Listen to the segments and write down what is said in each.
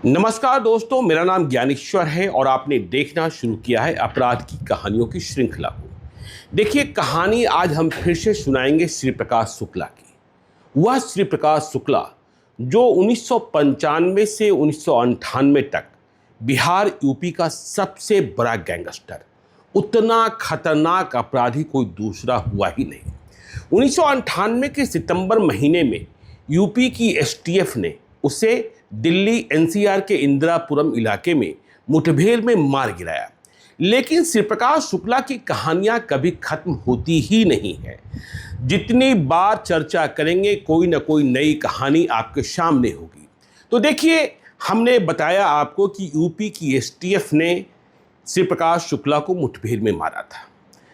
नमस्कार दोस्तों, मेरा नाम ज्ञानेश्वर है और आपने देखना शुरू किया है अपराध की कहानियों की श्रृंखला को। देखिए, कहानी आज हम फिर से सुनाएंगे श्री प्रकाश शुक्ला की। वह श्री प्रकाश शुक्ला जो 1995 से 1998 तक बिहार यूपी का सबसे बड़ा गैंगस्टर, उतना खतरनाक अपराधी कोई दूसरा हुआ ही नहीं। 1998 के सितंबर महीने में यूपी की एसटीएफ ने उसे दिल्ली एनसीआर के इंदिरापुरम इलाके में मुठभेड़ में मार गिराया। लेकिन श्री प्रकाश शुक्ला की कहानियां कभी खत्म होती ही नहीं है। जितनी बार चर्चा करेंगे कोई ना कोई नई कहानी आपके सामने होगी। तो देखिए, हमने बताया आपको कि यूपी की एसटीएफ ने श्री प्रकाश शुक्ला को मुठभेड़ में मारा था।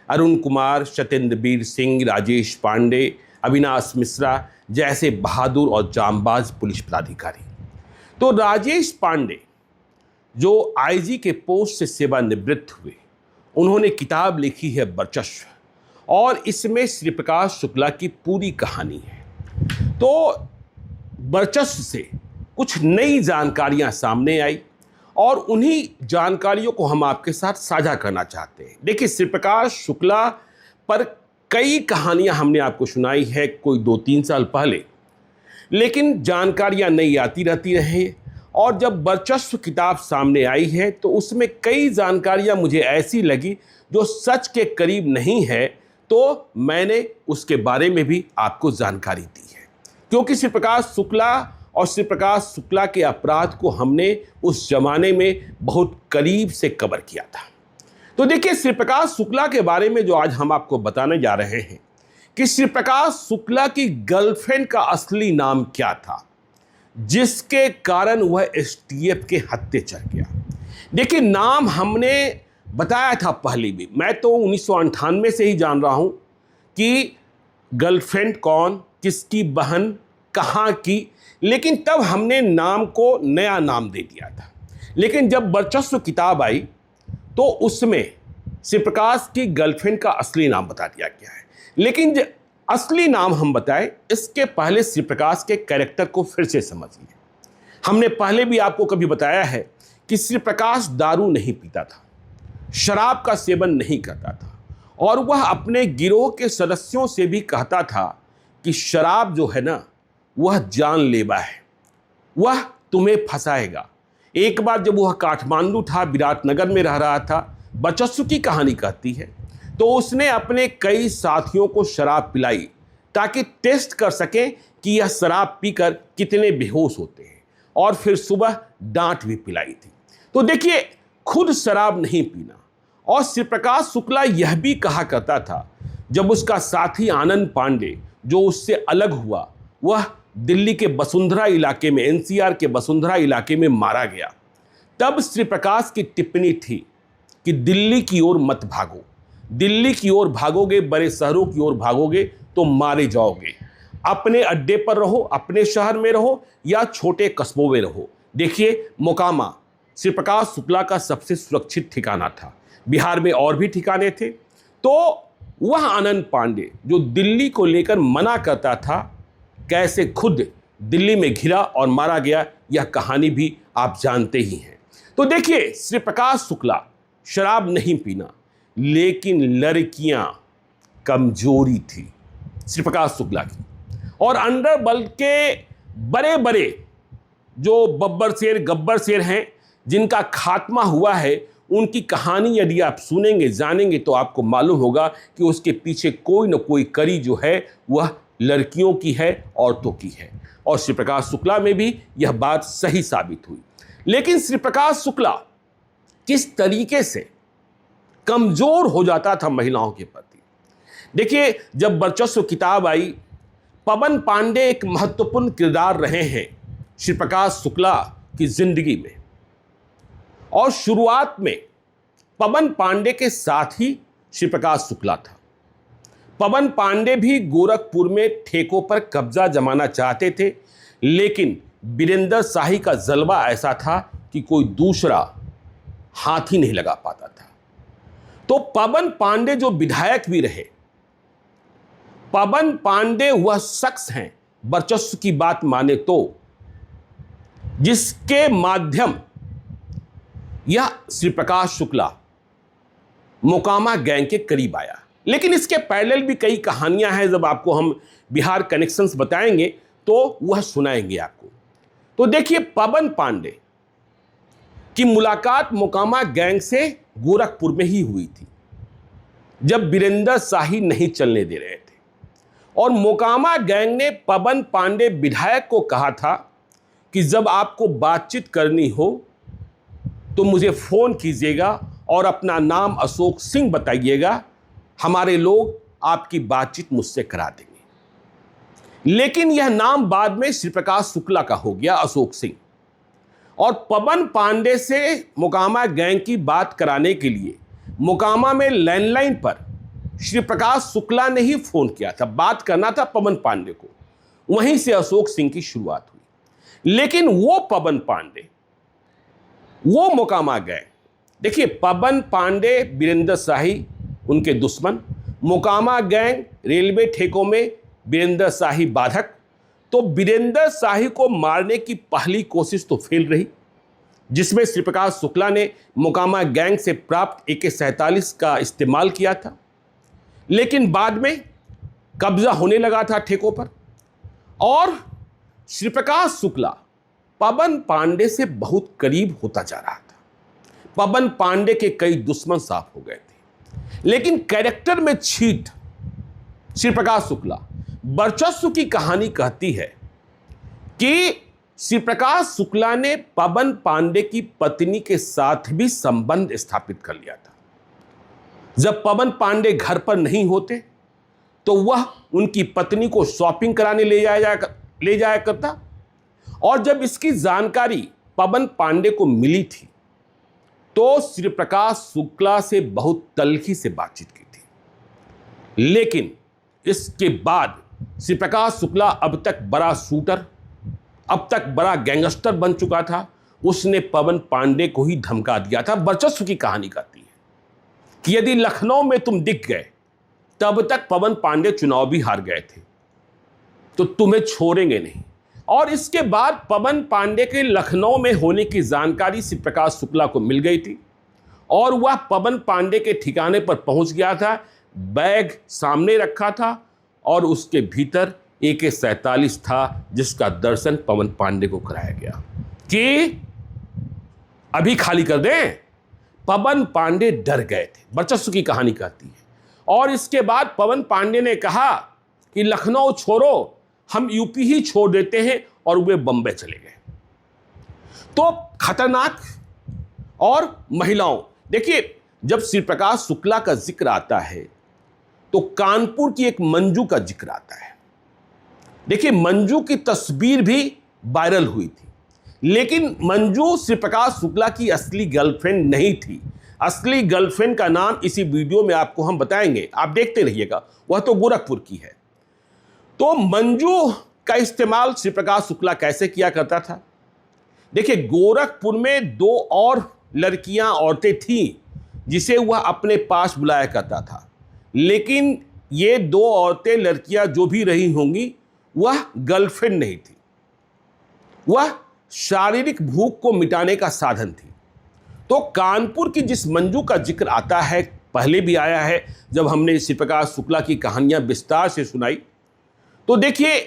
अरुण कुमार, सत्येंद्रवीर सिंह, राजेश पांडे, अविनाश मिश्रा जैसे बहादुर और जांबाज पुलिस पदाधिकारी। तो राजेश पांडे जो आईजी के पोस्ट से सेवानिवृत्त हुए, उन्होंने किताब लिखी है वर्चस्व, और इसमें श्री प्रकाश शुक्ला की पूरी कहानी है। तो वर्चस्व से कुछ नई जानकारियां सामने आई और उन्हीं जानकारियों को हम आपके साथ साझा करना चाहते हैं। देखिए, श्री प्रकाश शुक्ला पर कई कहानियां हमने आपको सुनाई है कोई 2-3 साल पहले, लेकिन जानकारियां नई आती रहती रही। और जब वर्चस्व किताब सामने आई है तो उसमें कई जानकारियां मुझे ऐसी लगी जो सच के करीब नहीं है, तो मैंने उसके बारे में भी आपको जानकारी दी है। क्योंकि श्री प्रकाश शुक्ला और श्री प्रकाश शुक्ला के अपराध को हमने उस जमाने में बहुत करीब से कवर किया था। तो देखिए, श्री प्रकाश शुक्ला के बारे में जो आज हम आपको बताने जा रहे हैं कि श्री प्रकाश शुक्ला की गर्लफ्रेंड का असली नाम क्या था, जिसके कारण वह एसटीएफ के हत्थे चढ़ गया। देखिए, नाम हमने बताया था पहले भी। मैं तो 1998 से ही जान रहा हूं कि गर्लफ्रेंड कौन, किसकी बहन, कहां की, लेकिन तब हमने नाम को नया नाम दे दिया था। लेकिन जब वर्चस्व किताब आई तो उसमें श्री प्रकाश की गर्लफ्रेंड का असली नाम बता दिया गया है। लेकिन असली नाम हम बताएं, इसके पहले श्री प्रकाश के कैरेक्टर को फिर से समझिए। हमने पहले भी आपको कभी बताया है कि श्री प्रकाश दारू नहीं पीता था, शराब का सेवन नहीं करता था, और वह अपने गिरोह के सदस्यों से भी कहता था कि शराब जो है ना, वह जानलेवा है, वह तुम्हें फंसाएगा। एक बार जब वह काठमांडू था, विराटनगर में रह रहा था, वर्चस्व की कहानी कहती है, तो उसने अपने कई साथियों को शराब पिलाई ताकि टेस्ट कर सकें कि यह शराब पीकर कितने बेहोश होते हैं, और फिर सुबह डांट भी पिलाई थी। तो देखिए, खुद शराब नहीं पीना। और श्री प्रकाश शुक्ला यह भी कहा करता था, जब उसका साथी आनंद पांडे जो उससे अलग हुआ, वह दिल्ली के वसुंधरा इलाके में, एनसीआर के वसुंधरा इलाके में मारा गया, तब श्री प्रकाश की टिप्पणी थी कि दिल्ली की ओर मत भागो, दिल्ली की ओर भागोगे, बड़े शहरों की ओर भागोगे तो मारे जाओगे। अपने अड्डे पर रहो, अपने शहर में रहो या छोटे कस्बों में रहो। देखिए, मोकामा श्री प्रकाश शुक्ला का सबसे सुरक्षित ठिकाना था। बिहार में और भी ठिकाने थे। तो वह आनंद पांडे जो दिल्ली को लेकर मना करता था, कैसे खुद दिल्ली में घिरा और मारा गया, यह कहानी भी आप जानते ही हैं। तो देखिए, श्री प्रकाश शुक्ला शराब नहीं पीना, लेकिन लड़कियां कमजोरी थी श्री प्रकाश शुक्ला की। और अंडरवर्ल्ड के बड़े बड़े जो बब्बर शेर, गब्बर शेर हैं, जिनका खात्मा हुआ है, उनकी कहानी यदि आप सुनेंगे, जानेंगे, तो आपको मालूम होगा कि उसके पीछे कोई न कोई कड़ी जो है वह लड़कियों की है, औरतों की है। और श्री प्रकाश शुक्ला में भी यह बात सही साबित हुई। लेकिन श्री प्रकाश शुक्ला किस तरीके से कमजोर हो जाता था महिलाओं के प्रति। देखिए, जब वर्चस्व किताब आई, पवन पांडे एक महत्वपूर्ण किरदार रहे हैं श्री प्रकाश शुक्ला की जिंदगी में। और शुरुआत में पवन पांडे के साथ ही श्री प्रकाश शुक्ला था। पवन पांडे भी गोरखपुर में ठेकों पर कब्जा जमाना चाहते थे, लेकिन वीरेंद्र शाही का जलवा ऐसा था कि कोई दूसरा हाथ ही नहीं लगा पाता था। तो पवन पांडे जो विधायक भी रहे, पवन पांडे वह शख्स हैं, वर्चस्व की बात माने तो, जिसके माध्यम यह श्री प्रकाश शुक्ला मोकामा गैंग के करीब आया। लेकिन इसके पैरेलल भी कई कहानियां हैं, जब आपको हम बिहार कनेक्शंस बताएंगे तो वह सुनाएंगे आपको। तो देखिए, पवन पांडे की मुलाकात मोकामा गैंग से गोरखपुर में ही हुई थी, जब वीरेंद्र शाही नहीं चलने दे रहे थे। और मोकामा गैंग ने पवन पांडे विधायक को कहा था कि जब आपको बातचीत करनी हो तो मुझे फ़ोन कीजिएगा और अपना नाम अशोक सिंह बताइएगा, हमारे लोग आपकी बातचीत मुझसे करा देंगे। लेकिन यह नाम बाद में श्री प्रकाश शुक्ला का हो गया, अशोक सिंह। और पवन पांडे से मोकामा गैंग की बात कराने के लिए मोकामा में लैंडलाइन पर श्री प्रकाश शुक्ला ने ही फोन किया था, बात करना था पवन पांडे को। वहीं से अशोक सिंह की शुरुआत हुई। लेकिन वो पवन पांडे, वो मोकामा गए। देखिए, पवन पांडे वीरेंद्र शाही उनके दुश्मन, मोकामा गैंग रेलवे ठेकों में वीरेंद्र शाही बाधक। तो वीरेंद्र शाही को मारने की पहली कोशिश तो फेल रही, जिसमें श्री प्रकाश शुक्ला ने मोकामा गैंग से प्राप्त AK-47 का इस्तेमाल किया था। लेकिन बाद में कब्जा होने लगा था ठेकों पर, और श्री प्रकाश शुक्ला पवन पांडे से बहुत करीब होता जा रहा था। पवन पांडे के कई दुश्मन साफ हो गए थे। लेकिन कैरेक्टर में छीट श्री प्रकाश शुक्ला। वर्चस्व की कहानी कहती है कि श्री प्रकाश शुक्ला ने पवन पांडे की पत्नी के साथ भी संबंध स्थापित कर लिया था। जब पवन पांडे घर पर नहीं होते तो वह उनकी पत्नी को शॉपिंग कराने ले जाया करता। और जब इसकी जानकारी पवन पांडे को मिली थी तो श्री प्रकाश शुक्ला से बहुत तल्खी से बातचीत की थी। लेकिन इसके बाद श्री प्रकाश शुक्ला अब तक बड़ा शूटर, अब तक बड़ा गैंगस्टर बन चुका था। उसने पवन पांडे को ही धमका दिया था। वर्चस्व की कहानी कहती है कि यदि लखनऊ में तुम दिख गए, तब तक पवन पांडे चुनाव भी हार गए थे, तो तुम्हें छोड़ेंगे नहीं। और इसके बाद पवन पांडे के लखनऊ में होने की जानकारी श्री प्रकाश शुक्ला को मिल गई थी, और वह पवन पांडे के ठिकाने पर पहुंच गया था। बैग सामने रखा था और उसके भीतर AK-47 था, जिसका दर्शन पवन पांडे को कराया गया कि अभी खाली कर दें। पवन पांडे डर गए थे, वर्चस्व की कहानी कहती है। और इसके बाद पवन पांडे ने कहा कि लखनऊ छोड़ो, हम यूपी ही छोड़ देते हैं, और वे बंबई चले गए। तो खतरनाक। और महिलाओं, देखिए, जब श्री प्रकाश शुक्ला का जिक्र आता है तो कानपुर की एक मंजू का जिक्र आता है। देखिए, मंजू की तस्वीर भी वायरल हुई थी, लेकिन मंजू श्री प्रकाश शुक्ला की असली गर्लफ्रेंड नहीं थी। असली गर्लफ्रेंड का नाम इसी वीडियो में आपको हम बताएंगे, आप देखते रहिएगा। वह तो गोरखपुर की है। तो मंजू का इस्तेमाल श्री प्रकाश शुक्ला कैसे किया करता था? देखिए, गोरखपुर में 2 और लड़कियां, औरतें थीं जिसे वह अपने पास बुलाया करता था। लेकिन ये 2 औरतें, लड़कियां जो भी रही होंगी, वह गर्लफ्रेंड नहीं थी, वह शारीरिक भूख को मिटाने का साधन थी। तो कानपुर की जिस मंजू का जिक्र आता है, पहले भी आया है जब हमने श्री प्रकाश शुक्ला की कहानियां विस्तार से सुनाई, तो देखिए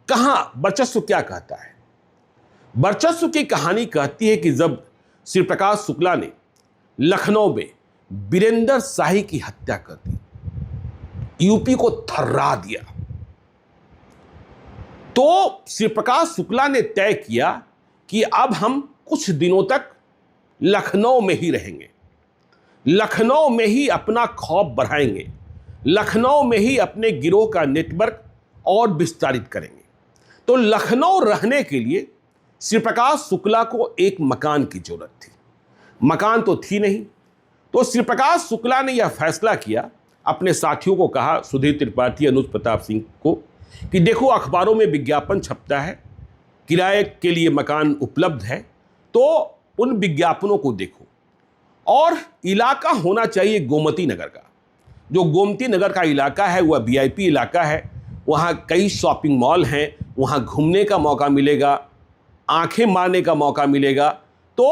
कहां वर्चस्व क्या कहता है। वर्चस्व की कहानी कहती है कि जब श्री प्रकाश शुक्ला ने लखनऊ में वीरेंद्र शाही की हत्या कर दी, यूपी को थर्रा दिया, तो श्री प्रकाश शुक्ला ने तय किया कि अब हम कुछ दिनों तक लखनऊ में ही रहेंगे, लखनऊ में ही अपना खौफ बढ़ाएंगे, लखनऊ में ही अपने गिरोह का नेटवर्क और विस्तारित करेंगे। तो लखनऊ रहने के लिए श्री प्रकाश शुक्ला को एक मकान की जरूरत थी। मकान तो थी नहीं, तो श्री प्रकाश शुक्ला ने यह फैसला किया, अपने साथियों को कहा, सुधीर त्रिपाठी, अनुज प्रताप सिंह को, कि देखो अखबारों में विज्ञापन छपता है, किराए के लिए मकान उपलब्ध है, तो उन विज्ञापनों को देखो। और इलाका होना चाहिए गोमती नगर का। जो गोमती नगर का इलाका है वह VIP इलाका है, वहाँ कई शॉपिंग मॉल हैं, वहाँ घूमने का मौका मिलेगा, आंखें मारने का मौका मिलेगा तो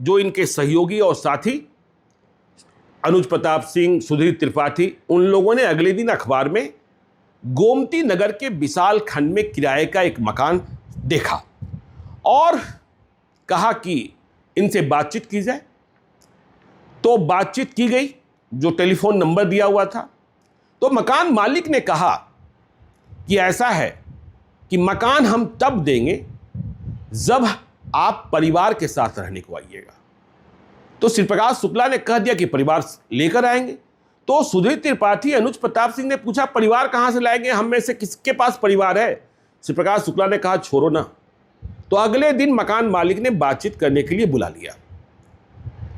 जो इनके सहयोगी और साथी अनुज प्रताप सिंह, सुधीर त्रिपाठी, उन लोगों ने अगले दिन अखबार में गोमती नगर के विशाल खंड में किराए का एक मकान देखा और कहा कि इनसे बातचीत की जाए। तो बातचीत की गई, जो टेलीफोन नंबर दिया हुआ था। तो मकान मालिक ने कहा कि ऐसा है कि मकान हम तब देंगे जब आप परिवार के साथ रहने को आइएगा। तो श्री प्रकाश शुक्ला ने कह दिया कि परिवार लेकर आएंगे। तो सुधीर त्रिपाठी, अनुज प्रताप सिंह ने पूछा परिवार कहां से लाएंगे, हम में से किसके पास परिवार है? श्री प्रकाश शुक्ला ने कहा छोड़ो ना। तो अगले दिन मकान मालिक ने बातचीत करने के लिए बुला लिया।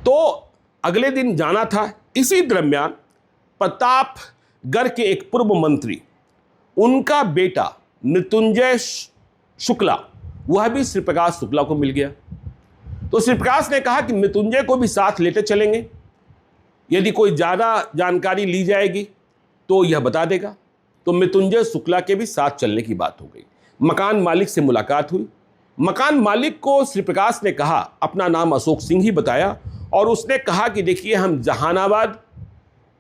तो अगले दिन जाना था। इसी दरमियान प्रतापगढ़ के एक पूर्व मंत्री, उनका बेटा मृत्युंजय शुक्ला, वह भी श्री प्रकाश शुक्ला को मिल गया। तो श्री प्रकाश ने कहा कि मृत्युंजय को भी साथ लेते चलेंगे, यदि कोई ज़्यादा जानकारी ली जाएगी तो यह बता देगा। तो मृत्युंजय शुक्ला के भी साथ चलने की बात हो गई। मकान मालिक से मुलाकात हुई। मकान मालिक को श्री प्रकाश ने कहा, अपना नाम अशोक सिंह ही बताया, और उसने कहा कि देखिए हम जहानाबाद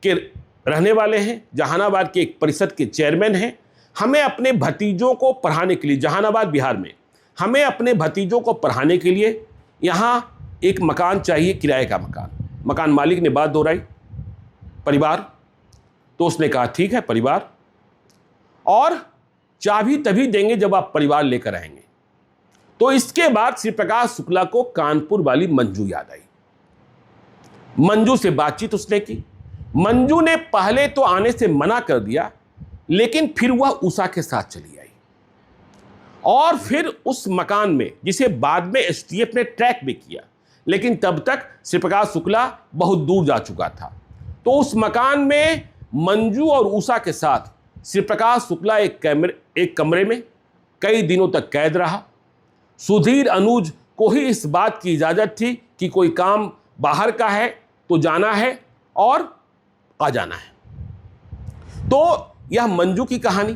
के रहने वाले हैं, जहानाबाद के एक परिषद के चेयरमैन हैं। हमें अपने भतीजों को पढ़ाने के लिए, जहानाबाद बिहार में, हमें अपने भतीजों को पढ़ाने के लिए यहाँ एक मकान चाहिए, किराए का मकान। मकान मालिक ने बात दोहराई, परिवार। तो उसने कहा ठीक है परिवार, और चाबी तभी देंगे जब आप परिवार लेकर आएंगे। तो इसके बाद श्री प्रकाश शुक्ला को कानपुर वाली मंजू याद आई। मंजू से बातचीत उसने की। मंजू ने पहले तो आने से मना कर दिया, लेकिन फिर वह उषा के साथ चली आई और फिर उस मकान में, जिसे बाद में एसटीएफ ने ट्रैक भी किया, लेकिन तब तक श्री प्रकाश शुक्ला बहुत दूर जा चुका था। तो उस मकान में मंजू और उषा के साथ श्री प्रकाश शुक्ला एक कमरे में कई दिनों तक कैद रहा। सुधीर, अनुज को ही इस बात की इजाज़त थी कि कोई काम बाहर का है तो जाना है और आ जाना है। तो यह मंजू की कहानी।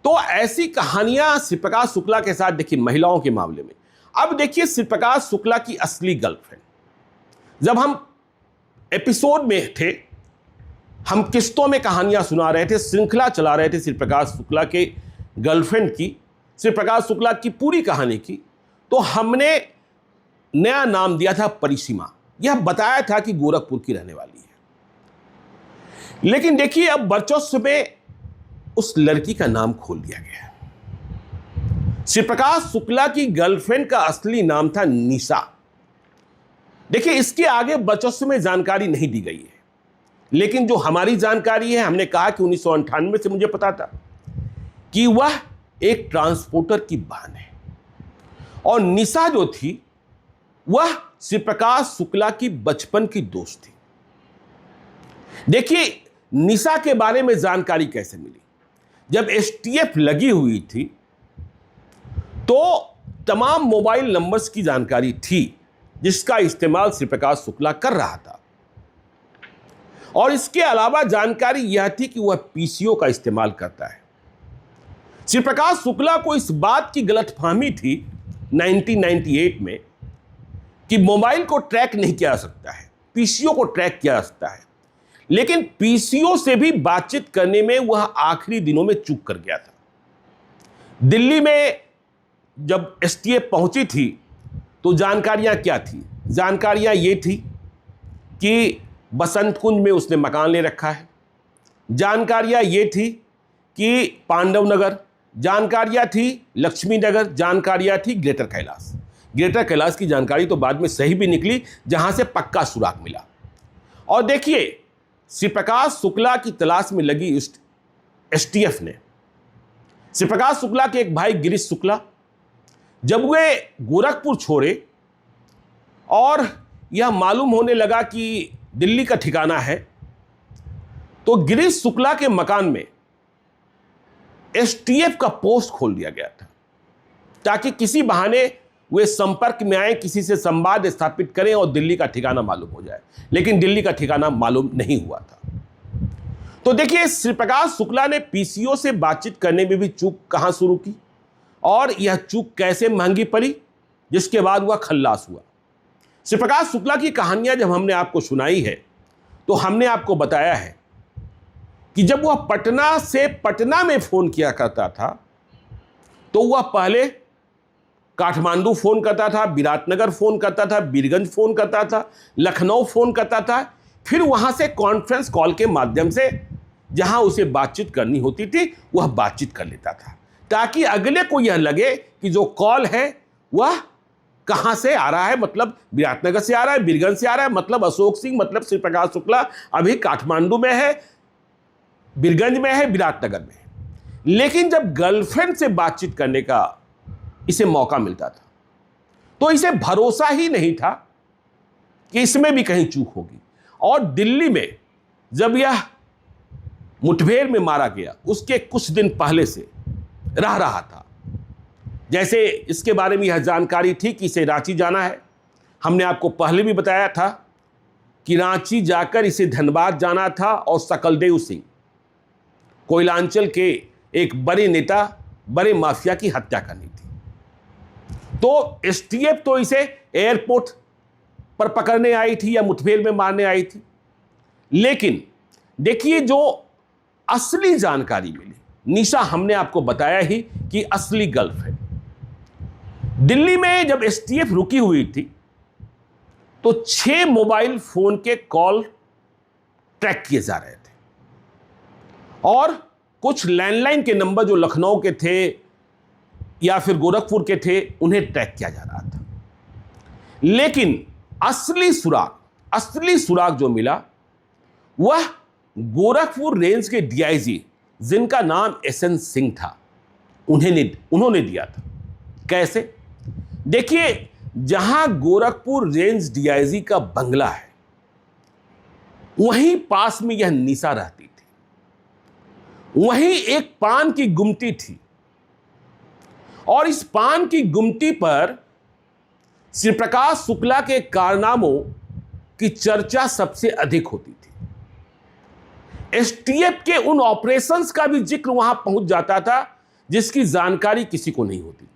तो ऐसी कहानियां श्री प्रकाश शुक्ला के साथ देखिए महिलाओं के मामले में। अब देखिए श्री प्रकाश शुक्ला की असली गर्लफ्रेंड। जब हम एपिसोड में थे, हम किस्तों में कहानियां सुना रहे थे, श्रृंखला चला रहे थे श्री प्रकाश शुक्ला के गर्लफ्रेंड की, श्री प्रकाश शुक्ला की पूरी कहानी की। तो हमने नया नाम दिया था परिसीमा। यह बताया था कि गोरखपुर की रहने वाली है। लेकिन देखिए अब वर्चस्व में उस लड़की का नाम खोल दिया गया है। श्री प्रकाश शुक्ला की गर्लफ्रेंड का असली नाम था निशा। देखिए इसके आगे वर्चस्व में जानकारी नहीं दी गई है, लेकिन जो हमारी जानकारी है, हमने कहा कि 1998 से मुझे पता था कि वह एक ट्रांसपोर्टर की बहन है, और निशा जो थी वह श्री प्रकाश शुक्ला की बचपन की दोस्त थी। देखिए निशा के बारे में जानकारी कैसे मिली। जब एसटीएफ लगी हुई थी तो तमाम मोबाइल नंबर्स की जानकारी थी जिसका इस्तेमाल श्री प्रकाश शुक्ला कर रहा था, और इसके अलावा जानकारी यह थी कि वह पीसीओ का इस्तेमाल करता है। श्री प्रकाश शुक्ला को इस बात की गलतफहमी थी 1998 में कि मोबाइल को ट्रैक नहीं किया जा सकता है, पीसीओ को ट्रैक किया जा सकता है। लेकिन पीसीओ से भी बातचीत करने में वह आखिरी दिनों में चूक कर गया था। दिल्ली में जब एसटीएफ पहुंची थी तो जानकारियां क्या थी? जानकारियां ये थी कि बसंत कुंज में उसने मकान ले रखा है। जानकारियां ये थी कि पांडव नगर, जानकारियां थी लक्ष्मी नगर, जानकारियां थी ग्रेटर कैलाश। ग्रेटर कैलाश की जानकारी तो बाद में सही भी निकली, जहां से पक्का सुराग मिला। और देखिए श्री प्रकाश शुक्ला की तलाश में लगी एसटीएफ ने श्री प्रकाश शुक्ला के एक भाई गिरीश शुक्ला, जब वे गोरखपुर छोड़े और यह मालूम होने लगा कि दिल्ली का ठिकाना है, तो गिरीश शुक्ला के मकान में एसटीएफ का पोस्ट खोल दिया गया था, ताकि किसी बहाने वे संपर्क में आए, किसी से संवाद स्थापित करें और दिल्ली का ठिकाना मालूम हो जाए। लेकिन दिल्ली का ठिकाना मालूम नहीं हुआ था। तो देखिए श्री प्रकाश शुक्ला ने पीसीओ से बातचीत करने में भी चूक कहां शुरू की? और यह चूक कैसे महंगी पड़ी, जिसके बाद वह खल्लास हुआ। श्री प्रकाश शुक्ला की कहानियां जब हमने आपको सुनाई है तो हमने आपको बताया है कि जब वह पटना से पटना में फोन किया करता था तो वह पहले काठमांडू फोन करता था, विराटनगर फोन करता था, बीरगंज फोन करता था, लखनऊ फोन करता था, फिर वहां से कॉन्फ्रेंस कॉल के माध्यम से जहां उसे बातचीत करनी होती थी वह बातचीत कर लेता था, ताकि अगले को यह लगे कि जो कॉल है वह कहां से आ रहा है, मतलब विराटनगर से आ रहा है, बीरगंज से आ रहा है, मतलब अशोक सिंह, मतलब श्री प्रकाश शुक्ला अभी काठमांडू में है, बीरगंज में है, विराटनगर में है। लेकिन जब गर्लफ्रेंड से बातचीत करने का इसे मौका मिलता था तो इसे भरोसा ही नहीं था कि इसमें भी कहीं चूक होगी। और दिल्ली में जब यह मुठभेड़ में मारा गया उसके कुछ दिन पहले से रह रहा था, जैसे इसके बारे में यह जानकारी थी कि इसे रांची जाना है। हमने आपको पहले भी बताया था कि रांची जाकर इसे धनबाद जाना था और सकलदेव सिंह, कोयलांचल के एक बड़े नेता, बड़े माफिया की हत्या करनी थी। तो एसटीएफ तो इसे एयरपोर्ट पर पकड़ने आई थी या मुठभेड़ में मारने आई थी। लेकिन देखिए जो असली जानकारी मिली, निशा हमने आपको बताया ही कि असली गल्फ है। दिल्ली में जब एसटीएफ रुकी हुई थी तो 6 मोबाइल फोन के कॉल ट्रैक किए जा रहे थे और कुछ लैंडलाइन के नंबर जो लखनऊ के थे या फिर गोरखपुर के थे उन्हें ट्रैक किया जा रहा था। लेकिन असली सुराग जो मिला वह गोरखपुर रेंज के डीआईजी, जिनका नाम एसएन सिंह था, उन्होंने दिया था। कैसे? देखिए, जहां गोरखपुर रेंज डीआईजी का बंगला है वहीं पास में यह निशा रहती थी। वहीं एक पान की गुमटी थी और इस पान की गुमटी पर श्री प्रकाश शुक्ला के कारनामों की चर्चा सबसे अधिक होती थी। एसटीएफ के उन ऑपरेशंस का भी जिक्र वहां पहुंच जाता था जिसकी जानकारी किसी को नहीं होती थी।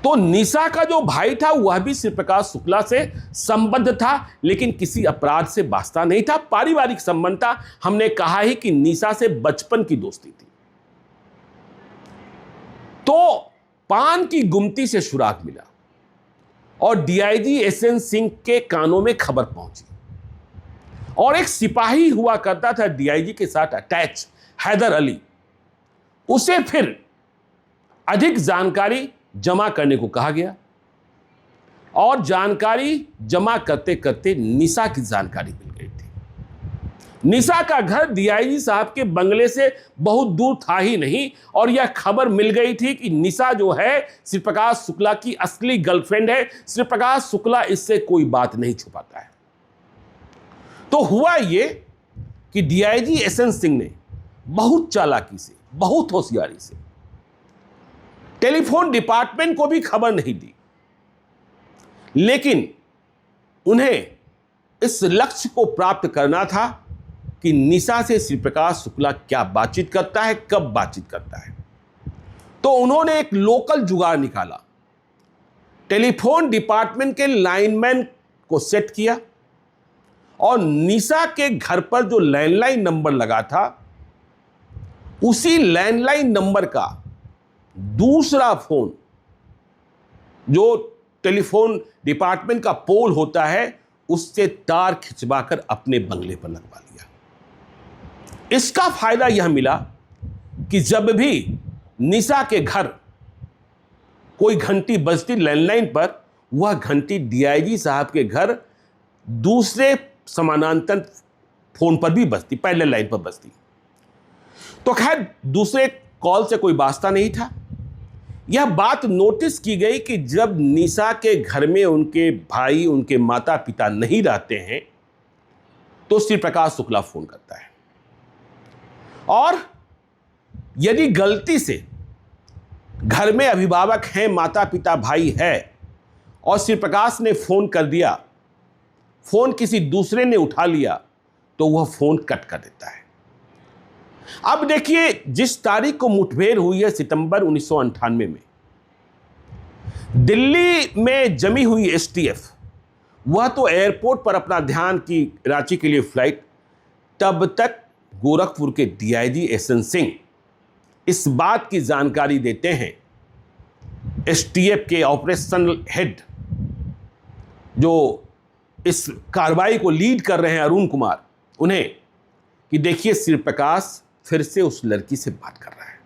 तो निशा का जो भाई था वह भी श्री प्रकाश शुक्ला से संबद्ध था, लेकिन किसी अपराध से वास्ता नहीं था, पारिवारिक संबंध था। हमने कहा ही कि निशा से बचपन की दोस्ती थी। तो पान की गुमटी से सुराग मिला और डीआईजी एसएन सिंह के कानों में खबर पहुंची और एक सिपाही हुआ करता था डीआईजी के साथ अटैच, हैदर अली, उसे फिर अधिक जानकारी जमा करने को कहा गया और जानकारी जमा करते करते निशा की जानकारी मिल गई थी। निशा का घर डीआईजी साहब के बंगले से बहुत दूर था ही नहीं और यह खबर मिल गई थी कि निशा जो है श्री प्रकाश शुक्ला की असली गर्लफ्रेंड है। श्री प्रकाश शुक्ला इससे कोई बात नहीं छुपाता है। तो हुआ ये कि डीआईजी एसएन सिंह ने बहुत चालाकी से, बहुत होशियारी से टेलीफोन डिपार्टमेंट को भी खबर नहीं दी, लेकिन उन्हें इस लक्ष्य को प्राप्त करना था कि निशा से श्री प्रकाश शुक्ला क्या बातचीत करता है, कब बातचीत करता है। तो उन्होंने एक लोकल जुगाड़ निकाला, टेलीफोन डिपार्टमेंट के लाइनमैन को सेट किया और निशा के घर पर जो लैंडलाइन नंबर लगा था उसी लैंडलाइन नंबर का दूसरा फोन जो टेलीफोन डिपार्टमेंट का पोल होता है उससे तार खिंचवाकर अपने बंगले पर लगवा लिया। इसका फायदा यह मिला कि जब भी निशा के घर कोई घंटी बजती लैंडलाइन पर, वह घंटी डीआईजी साहब के घर दूसरे समानांतर फोन पर भी बजती, पहले लाइन पर बजती। तो खैर दूसरे कॉल से कोई वास्ता नहीं था। यह बात नोटिस की गई कि जब निशा के घर में उनके भाई, उनके माता पिता नहीं रहते हैं तो श्री प्रकाश शुक्ला फोन करता है और यदि गलती से घर में अभिभावक हैं, माता पिता भाई है और श्री प्रकाश ने फोन कर दिया, फोन किसी दूसरे ने उठा लिया, तो वह फोन कट कर देता है अब देखिए, जिस तारीख को मुठभेड़ हुई है सितंबर 1998 में, दिल्ली में जमी हुई एसटीएफ, वह तो एयरपोर्ट पर अपना ध्यान की रांची के लिए फ्लाइट, तब तक गोरखपुर के डीआईजी एसएन सिंह इस बात की जानकारी देते हैं एसटीएफ के ऑपरेशनल हेड, जो इस कार्रवाई को लीड कर रहे हैं अरुण कुमार, उन्हें कि देखिए शिवप्रकाश फिर से उस लड़की से बात कर रहा है।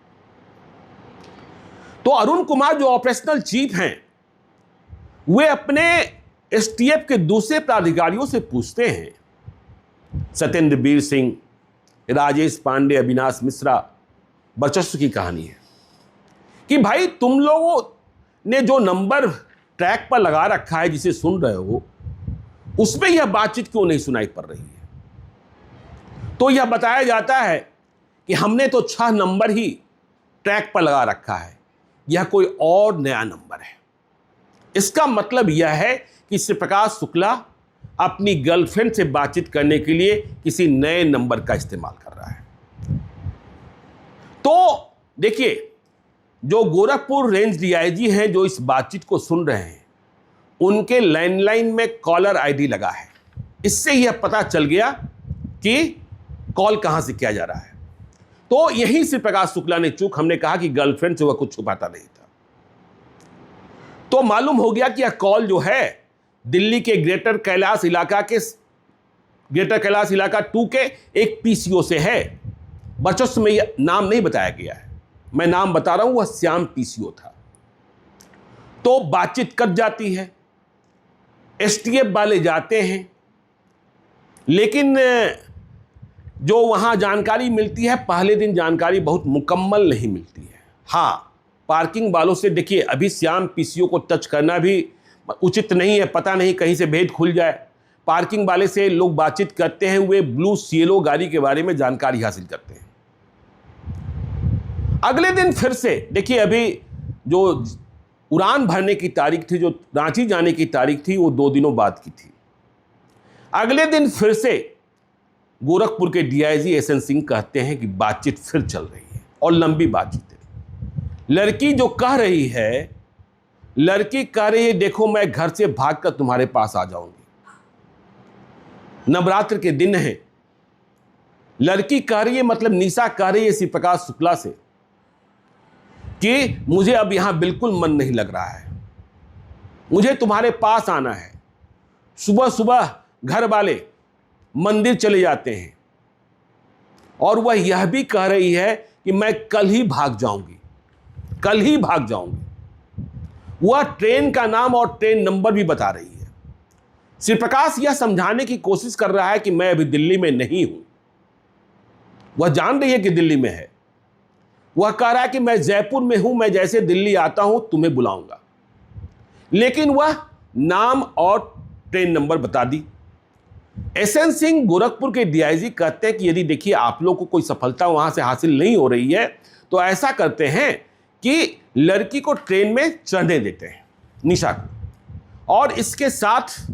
तो अरुण कुमार जो ऑपरेशनल चीफ हैं, वे अपने एसटीएफ के दूसरे पदाधिकारियों से पूछते हैं, सत्येंद्र वीर सिंह, राजेश पांडे, अविनाश मिश्रा, वर्चस्व की कहानी है कि भाई तुम लोगों ने जो नंबर ट्रैक पर लगा रखा है जिसे सुन रहे हो, उसमें यह बातचीत क्यों नहीं सुनाई पड़ रही है? तो यह बताया जाता है कि हमने तो 6 नंबर ही ट्रैक पर लगा रखा है, यह कोई और नया नंबर है। इसका मतलब यह है कि शिवप्रकाश शुक्ला अपनी गर्लफ्रेंड से बातचीत करने के लिए किसी नए नंबर का इस्तेमाल कर रहा है। तो देखिए, जो गोरखपुर रेंज डीआईजी हैं जो इस बातचीत को सुन रहे हैं, उनके लैंडलाइन में कॉलर आईडी लगा है। इससे यह पता चल गया कि कॉल कहां से किया जा रहा है। तो यही शिवप्रकाश शुक्ला ने चूक, हमने कहा कि गर्लफ्रेंड से वह कुछ छुपाता नहीं था, तो मालूम हो गया कि यह कॉल जो है दिल्ली के ग्रेटर कैलाश इलाका 2 के एक पीसीओ से है। वर्चस्व में यह नाम नहीं बताया गया है, मैं नाम बता रहा हूं, वह श्याम पीसीओ था। तो बातचीत कट जाती है, एसटीएफ वाले जाते हैं, लेकिन जो वहां जानकारी मिलती है, पहले दिन जानकारी बहुत मुकम्मल नहीं मिलती है। हाँ, पार्किंग वालों से देखिए, अभी श्याम पीसीओ को टच करना भी उचित नहीं है, पता नहीं कहीं से भेद खुल जाए। पार्किंग वाले से लोग बातचीत करते हैं, वे ब्लू सिएलो गाड़ी के बारे में जानकारी हासिल करते हैं। अगले दिन फिर से देखिए, अभी जो उड़ान भरने की तारीख थी, जो रांची जाने की तारीख थी, वो 2 दिनों बाद की थी। अगले दिन फिर से गोरखपुर के डीआईजी एसएन सिंह कहते हैं कि बातचीत फिर चल रही है और लंबी बातचीत है। लड़की कह रही है, देखो मैं घर से भागकर तुम्हारे पास आ जाऊंगी। नवरात्र के दिन है, लड़की कह रही है, मतलब निशा कह रही है शिवप्रकाश शुक्ला से कि मुझे अब यहां बिल्कुल मन नहीं लग रहा है, मुझे तुम्हारे पास आना है। सुबह सुबह घर वाले मंदिर चले जाते हैं और वह यह भी कह रही है कि मैं कल ही भाग जाऊंगी। वह ट्रेन का नाम और ट्रेन नंबर भी बता रही है। शिवप्रकाश यह समझाने की कोशिश कर रहा है कि मैं अभी दिल्ली में नहीं हूं। वह जान रही है कि दिल्ली में है। वह कह रहा है कि मैं जयपुर में हूं, मैं जैसे दिल्ली आता हूं तुम्हें बुलाऊंगा। लेकिन वह नाम और ट्रेन नंबर बता दी। एसएन सिंह गोरखपुर के डीआईजी कहते हैं कि यदि देखिए आप लोग को कोई सफलता वहां से हासिल नहीं हो रही है, तो ऐसा करते हैं कि लड़की को ट्रेन में चढ़ने देते हैं, निशा को, और इसके साथ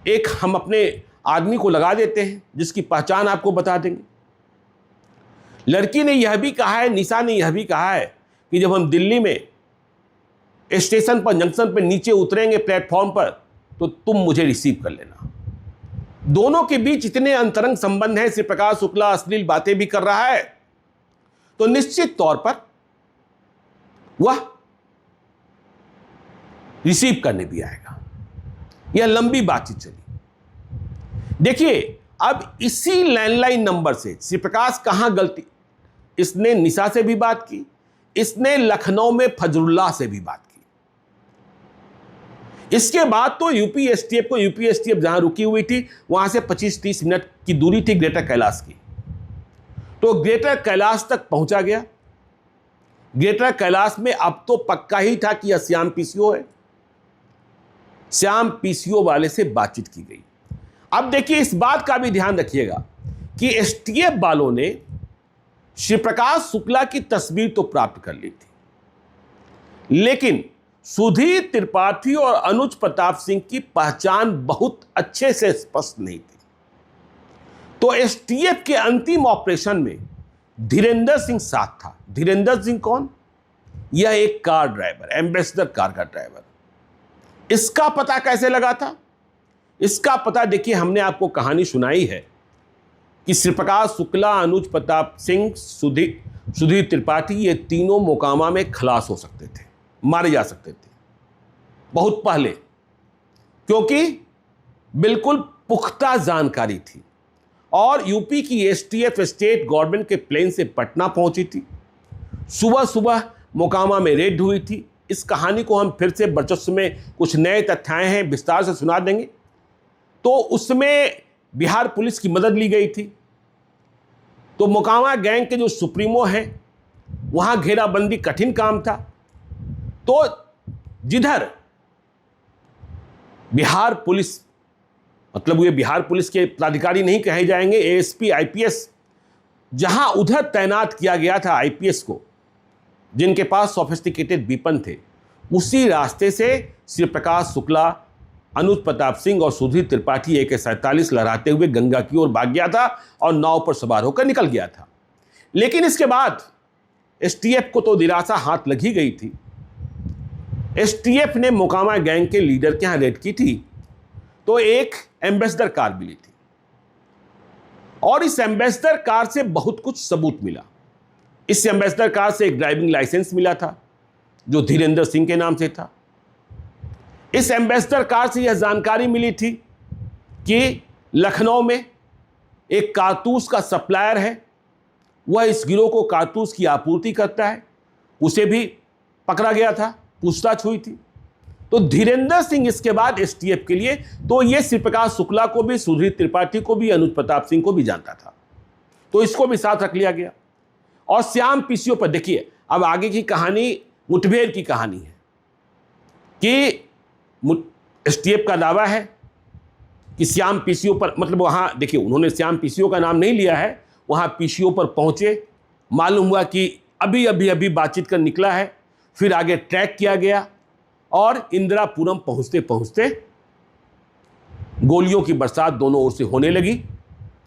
एक हम अपने आदमी को लगा देते हैं जिसकी पहचान आपको बता देंगे। लड़की ने यह भी कहा है, निशा ने यह भी कहा है कि जब हम दिल्ली में स्टेशन पर, जंक्शन पर नीचे उतरेंगे प्लेटफॉर्म पर, तो तुम मुझे रिसीव कर लेना। दोनों के बीच इतने अंतरंग संबंध हैं, शिवप्रकाश शुक्ला अश्लील बातें भी कर रहा है, तो निश्चित तौर पर वह रिसीव करने भी आएगा। यह लंबी बातचीत चली। देखिए, अब इसी लैंडलाइन नंबर से शिवप्रकाश कहां गलती, इसने निशा से भी बात की, इसने लखनऊ में फजरुल्लाह से भी बात की। इसके बाद तो यूपी एसटीएफ जहां रुकी हुई थी, वहां से 25-30 मिनट की दूरी थी ग्रेटर कैलाश की, तो ग्रेटर कैलाश तक पहुंचा गया। ग्रेटर कैलाश में अब तो पक्का ही था कि यह श्याम पीसीओ है। श्याम पीसीओ वाले से बातचीत की गई। अब देखिए, इस बात का भी ध्यान रखिएगा कि एसटीएफ वालों ने शिवप्रकाश शुक्ला की तस्वीर तो प्राप्त कर ली थी, लेकिन सुधीर त्रिपाठी और अनुज प्रताप सिंह की पहचान बहुत अच्छे से स्पष्ट नहीं थी। तो एसटीएफ के अंतिम ऑपरेशन में धीरेंद्र सिंह साथ था। धीरेंद्र सिंह कौन? यह एक कार ड्राइवर, एम्बेसडर कार का ड्राइवर। इसका पता कैसे लगा था? इसका पता देखिए, हमने आपको कहानी सुनाई है कि श्री प्रकाश शुक्ला, अनुज प्रताप सिंह, सुधीर त्रिपाठी, ये तीनों मोकामा में खलास हो सकते थे, मारे जा सकते थे बहुत पहले, क्योंकि बिल्कुल पुख्ता जानकारी थी। और यूपी की एसटीएफ स्टेट गवर्नमेंट के प्लेन से पटना पहुंची थी। सुबह सुबह मोकामा में रेड हुई थी। इस कहानी को हम फिर से वर्चस्व में कुछ नए तथ्य आए हैं, विस्तार से सुना देंगे। तो उसमें बिहार पुलिस की मदद ली गई थी। तो मोकामा गैंग के जो सुप्रीमो हैं, वहां घेराबंदी कठिन काम था। तो जिधर बिहार पुलिस, मतलब ये बिहार पुलिस के पदाधिकारी नहीं कहे जाएंगे, एएसपी, आईपीएस, जहां उधर तैनात किया गया था आईपीएस को, जिनके पास सोफिस्टिकेटेड वेपन थे, उसी रास्ते से श्री प्रकाश शुक्ला, अनुज प्रताप सिंह और सुधीर त्रिपाठी AK-47 लहराते हुए गंगा की ओर भाग गया था और नाव पर सवार होकर निकल गया था। लेकिन इसके बाद एसटीएफ को तो निराशा हाथ लगी गई थी। एसटीएफ ने मोकामा गैंग के लीडर के यहां रेड की थी, तो एक एम्बेसडर कार मिली थी और इस एम्बेसडर कार से बहुत कुछ सबूत मिला। इस एम्बेसडर कार से एक ड्राइविंग लाइसेंस मिला था जो धीरेंद्र सिंह के नाम से था। इस एम्बेसडर कार से यह जानकारी मिली थी कि लखनऊ में एक कारतूस का सप्लायर है, वह इस गिरोह को कारतूस की आपूर्ति करता है। उसे भी पकड़ा गया था, पूछताछ हुई थी। तो धीरेंद्र सिंह इसके बाद एसटीएफ के लिए, तो यह श्री प्रकाश शुक्ला को भी, सुधीर त्रिपाठी को भी, अनुज प्रताप सिंह को भी जानता था, तो इसको भी साथ रख लिया गया। और श्याम पीसीओ पर देखिए, अब आगे की कहानी मुठभेड़ की कहानी है कि एसटीएफ का दावा है कि श्याम पीसीओ पर, मतलब वहां देखिए उन्होंने श्याम पीसीओ का नाम नहीं लिया है, वहां पीसीओ पर पहुंचे, मालूम हुआ कि अभी बातचीत कर निकला है, फिर आगे ट्रैक किया गया और इंदिरापुरम पहुंचते पहुंचते गोलियों की बरसात दोनों ओर से होने लगी,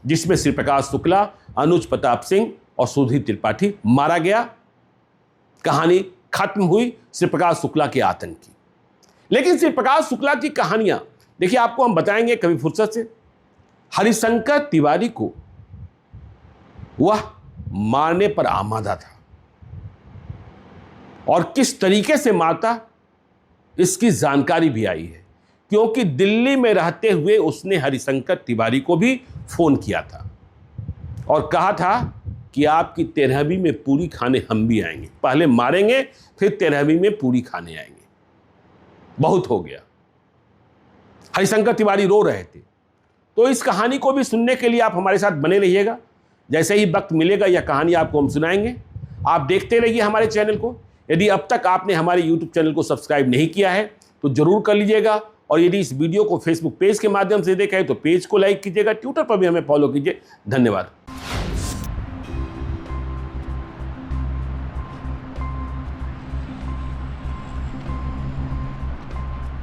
जिसमें श्री प्रकाश शुक्ला, अनुज प्रताप सिंह और सुधीर त्रिपाठी मारा गया। कहानी खत्म हुई श्री प्रकाश शुक्ला के आतंक की। लेकिन श्री प्रकाश शुक्ला की कहानियां देखिए, आपको हम बताएंगे कभी फुर्सत से। हरिशंकर तिवारी को वह मारने पर आमादा था और किस तरीके से मारता, इसकी जानकारी भी आई है, क्योंकि दिल्ली में रहते हुए उसने हरिशंकर तिवारी को भी फोन किया था और कहा था कि आपकी 13वीं में पूरी खाने हम भी आएंगे, पहले मारेंगे फिर 13वीं में पूरी खाने आएंगे। बहुत हो गया। हरिशंकर तिवारी रो रहे थे। तो इस कहानी को भी सुनने के लिए आप हमारे साथ बने रहिएगा। जैसे ही वक्त मिलेगा यह कहानी आपको हम सुनाएंगे। आप देखते रहिए हमारे चैनल को। यदि अब तक आपने हमारे YouTube चैनल को सब्सक्राइब नहीं किया है तो जरूर कर लीजिएगा, और यदि इस वीडियो को फेसबुक पेज के माध्यम से देखा है तो पेज को लाइक कीजिएगा, ट्विटर पर भी हमें फॉलो कीजिए। धन्यवाद।